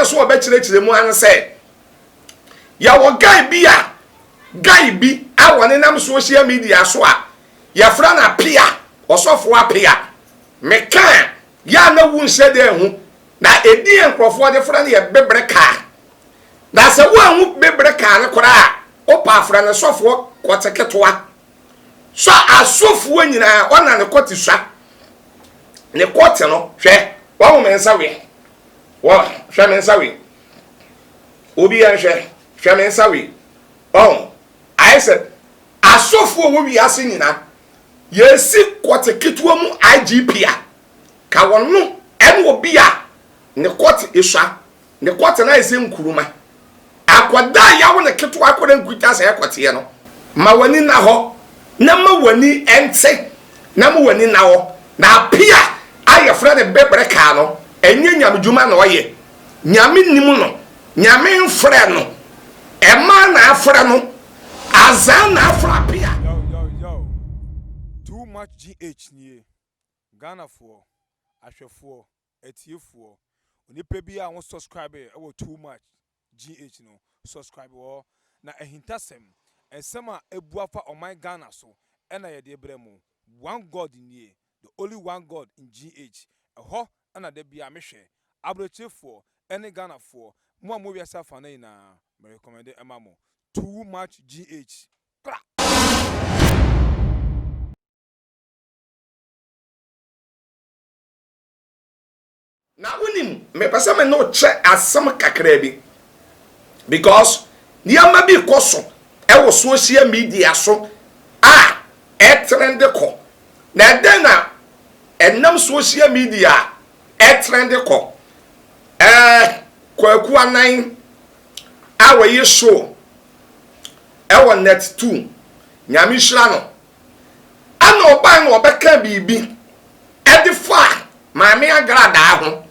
ye so obekire mu an say ya wo guy bi a wone nam social media so a ya fra na pia osofo apia mekan ya na wu nse de hu na edi enkrofo de fra na ye bebre ka na se wo hu bebre ka ne kora o pa fra na sofo koteketoa so asofo nyina ona ne kotiswa ne kote no hwe wo mensa we wo hwe mensa we obi ya hwe mensa we I said asofo wo wi ase nyina yesi kote ketuwa mu IGP a ka wonno en obi a ne kote eswa ne kote na ese nkuruma akwada ya wo ne ketuwa akoda nkuta se kote ye no ma wani na ho na ma wani ente na ma wani na ho na pia aye fra ne bebre ka no enye nyamdwuma na oye nyame nimu no nyame mfre no ema na afra no azan na afra pia. Yo. Too much GH nie. Ghana for ahwefo etiefo. Onipa bi a won subscribe e wo too much GH no. Subscribe wo na ehintasem ensema ebuafa on my Ghana so ena ye de bremu. One God nie. The only one God in GH. Eho ana de bia mehwe. Abrechefo ene Ghana for mo amowi asafa na ina me recommend emamo. Too much GH. Na unim me pesa me no che asem kakra bi because niama bi koso e wo social media so trend ko na den na enam social media trend ko kwaku anan awaye show ewo net 2 nyame hira no ana oban no obeka bibi edifa maame agrada ho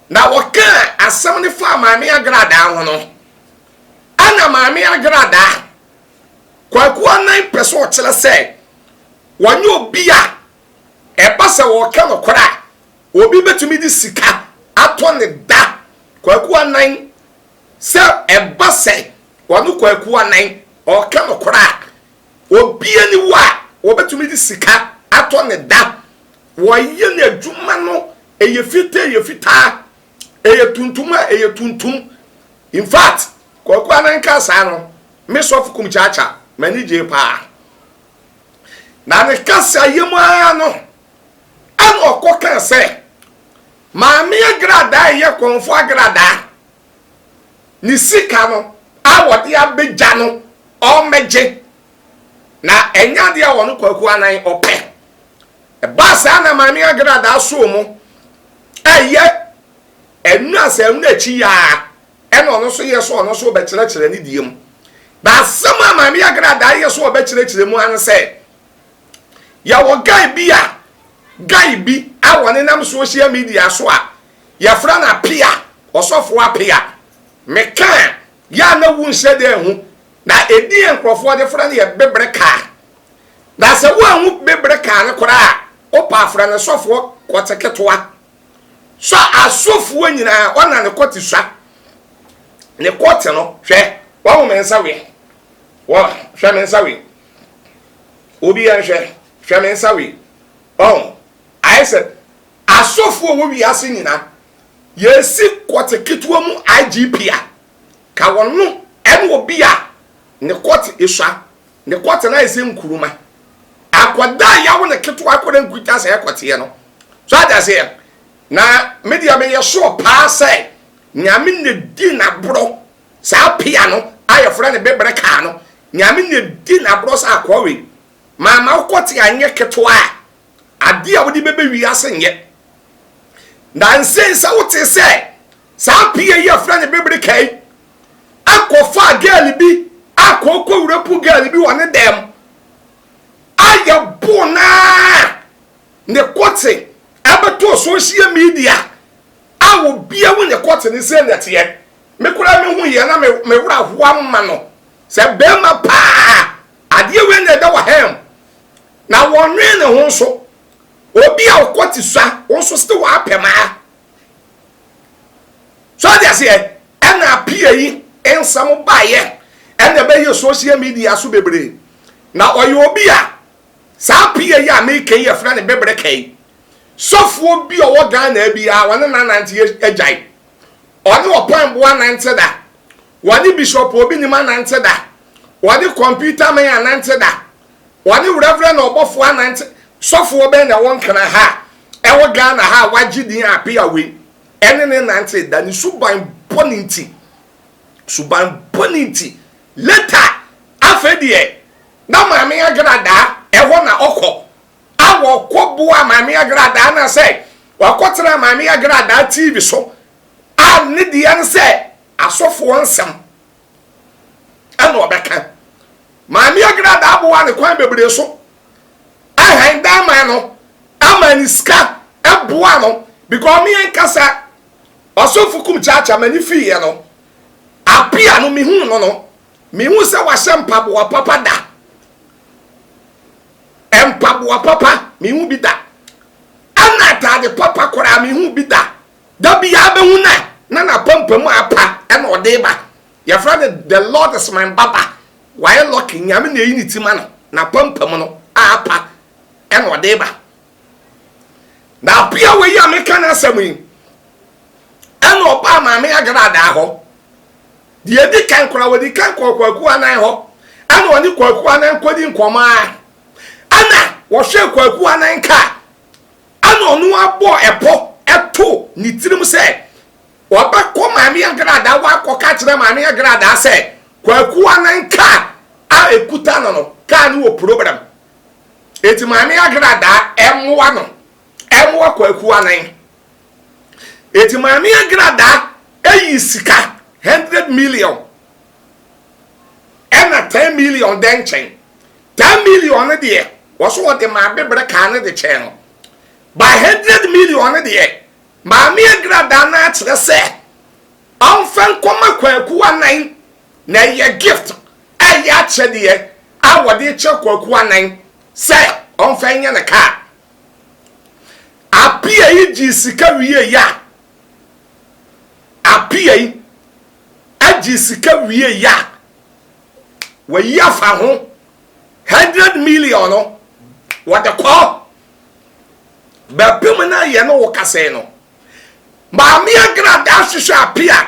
na woka asem ne fa maame agrada ho no ana maame agrada kwaku anan peso o kire se wonye obi a ebasa woka no kora obi betumi di sika ato ne da kwaku anan se ebase wonu kwaku anan o ka no kora obi ani wa obetumi di sika ato ne da wo ye ne adwuma no eye fita eye tuntum in fact kwaku anan ka sa no me sofu kum chacha mani je pa na ne kasa yemu ano an okoka se maame agrada ye konfo agrada ni sika no awode abeja no o meje na enya de awon kwaku anan ope e basa na maame agrada so mu eye enu asa enu achi ya eno no so ye so ono so be kire ni diem ba sama maame agrada ye so be kire mu an se ya wo guy bi awone nam social media so a ya fra na pia osofo apia mekan ya na wu nse de hu na edi enkrofo de fra na ye bebre ka da se wo hu bebre ka ne kora o pa fra na sofo koteketoa so asofo nyina ona ne kotiswa ne kote no hwe wo mensa we wo hwe mensa we obi ya hwe mensa we I said asofo wo wi ase nyina yesi koteketoa mu IGP a ka wonno en obi a ne kote eswa ne kote na ese nkuruma akwada ya wo ne ketoa akoda nkuta se kote ye no so ada se na media me ye so pa se nyame ne di na bro sa pia no aye fra ne bebre ka no nyame ne di na bro sa akwawe mama kote anye ketoa ade a wodi bebe wi ase nye na nsensa wote se sa pia ye fra ne bebre kai akofa girl bi akoko wurapu girl bi wone dem aya bona ne kote abeto social media awo bia wo ne kote ne se nete me kura me hu ye na me wura hoa ma no se be ma pa ade we ne da wa hem na wonwe ne ho so obi a kote swa wo so ste wa apema ase ena pie yi ensam baye ena be ye social media so bebre na oyo obi a sa pie yi a make ye fra ne bebre kai sofo bi o Ghana bi a wona nanante agyan oni opan boa nante da woni bishop obi ni manante da woni computer man anante da woni reverend obofo anante sofo be na won kana ha ewo Ghana ha wagidi apia we ene ne nante da ni suban bonity later afedie na maame agrada ewo na okọ awo koboa maame agrada na say wakotra maame agrada TV so a ne die an say asofo nsam ana obeka maame agrada aboa ne kwan bebre so ahan da man no amani ska eboa no because me enkasa asofo kum chacha mani fi ye no apia no mi hu no mi hu se wa sempa bo papa da empaboa papa mi hu bi da anata de papa kora mi hu bi da bi ya be hu na pampamu apa e na ode ba ya fra the Lord is my baba why lucky nyame na yi ni tima no na pampamu no apa e na ode ba na pia we ya me kana asemu yi ena opa ma me agrada ho die di kan kora we di kan kwaku anan ho ana oni kwaku anan kodi nkoma ana wo hwe kwaku anan ka ana onu abo epo eto ni tirim se oba ko ma me agrada wa ko ka kire ma me agrada se kwaku anan ka a ekuta no ka ni wo program eti ma me agrada emwa no emwa kwaku anan eti maami agrada eyi sika 100 million ena 10 million denchen 10 million ne de woso wo de ma bebre ka ne de chen by 100 million ne de maami agrada na kire se onfen koma kwaku anan na ye gift aya che de a wo de che kwaku anan se onfen ye ne ka apia yi ji sika wiye ya apia yi aji sika wiye ya we ya fa ho 100 million no what the call ba pemana ye no wokase no ma mi agrada hwehwe apia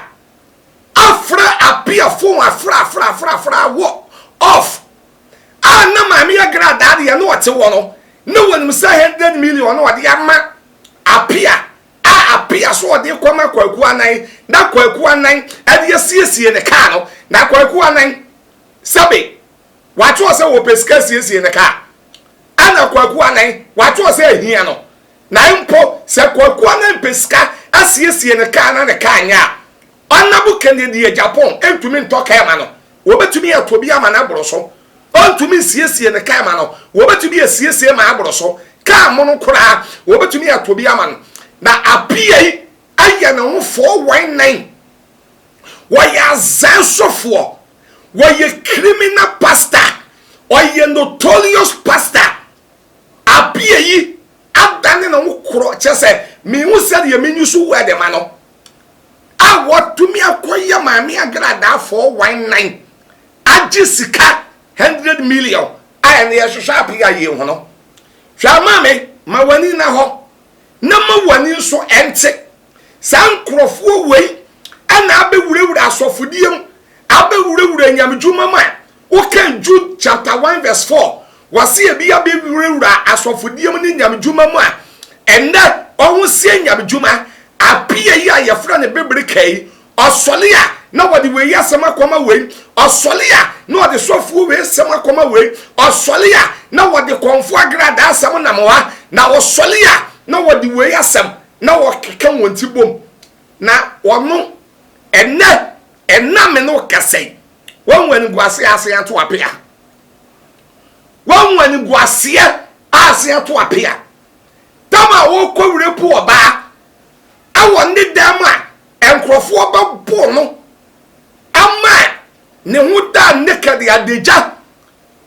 afra apia fo afra wo off ana ma mi agrada ye no wote wo no no wonum say 100 million no wode ama apia apia so de kwama kwaku anan na kwaku anan ade siesie ne ka no na kwaku anan sabe wato se wo pesika siesie ne ka ana kwaku anan wato se ahia no na mpo se kwaku anan pesika asiesie ne ka na ne ka anya onabu kennedy Japan entumi ntoka ema no wo betumi atobi ama na boroso ontumi siesie ne ka ema no wo betumi asiesie ma aboroso ka mono kura wo betumi atobi ama no na apia yi aya na ho 419 waya zansofo waya criminal pastor waya notorious pastor apia yi adane na ho kro chese mi hu se de menyu so wa de ma no a wotumi akoya maami agrada 419 agi sika 100 million aya na ye hwehwe apia yi ho no hwa maame ma wani na ho na ma wani so ente san krofo wei ana abewurewure asofodiem abewurewure nyamdwuma ma o kan Jude chapter 1 verse 4 wase e bia bewurewure asofodiem ni nyamdwuma ma enda ohun sie nyamdwuma apia yi ayefra ne bebre kai osolia na wodi wei asema koma wei osolia na wodi sofo wei asema koma wei osolia na wodi konfo agrada asem na moa na osolia na wodi wei asem na wokeka wonti bom na wono enna me no kasai wonwani guase ase ato apia wonwani guase ase ato apia tama wo kowure pu oba awo ndi dama enkrofo oba bo no ama ne huda nekade adeja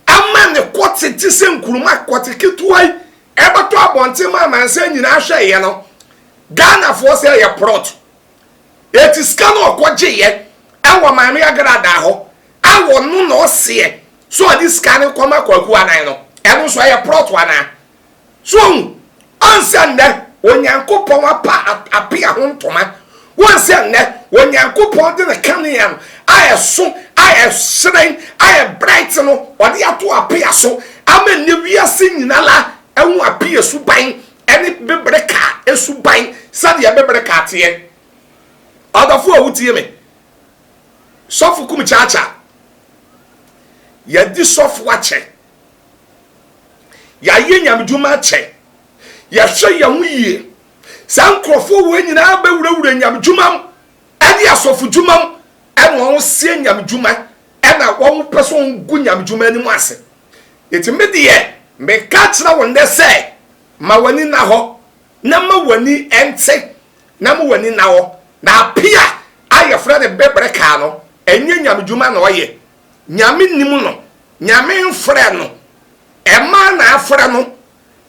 ama ne kwoti tise nkuruma kwoti kituai ebato abonte ma manse nyina hwe ye no Ghana for say ye prot eti sika no okoje ye ewo maame agrada ho awo no no se so odi sika ne koma kwaku anan no eno so ye plot wana so ansa nne onyankopon apa apia ho ntoma wonsa nne onyankopon de ne kanian aye so aye shren aye bright no odi ato apia so ama ne wiase nyinala ehu apia suban eni bebreka esuban sade bebreka tie odafo awutie me sofu kum chacha ya di sofu ache ya yenyam djuma ache ya hwe ya huyie sankrofo we nyina ba wurawura nyam djuma eni asofu djuma eno won sie nyam djuma ena won person gu nyam djuma ni mu ase etimediye me ka kira won de se ma wani na ho na ma wani ente na ma wani na ho na pia aye fra de bebreka no enye nyam djuma na oye nyame nim no nyame mfre no ema na afra no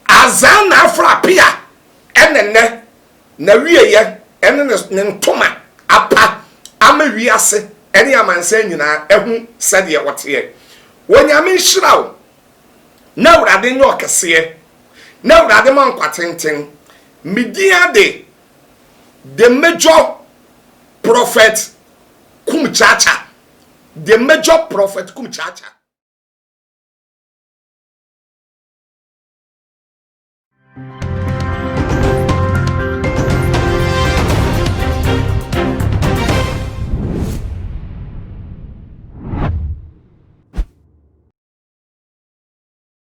azan na afra pia enenne na wieye ene ne ntoma apa ama wiase ene amansa nyina ehu sade wote wonyame nhirawo na urade nyo kese na urade man kwatenten media de the major prophet Kumchacha, the major prophet Kumchacha.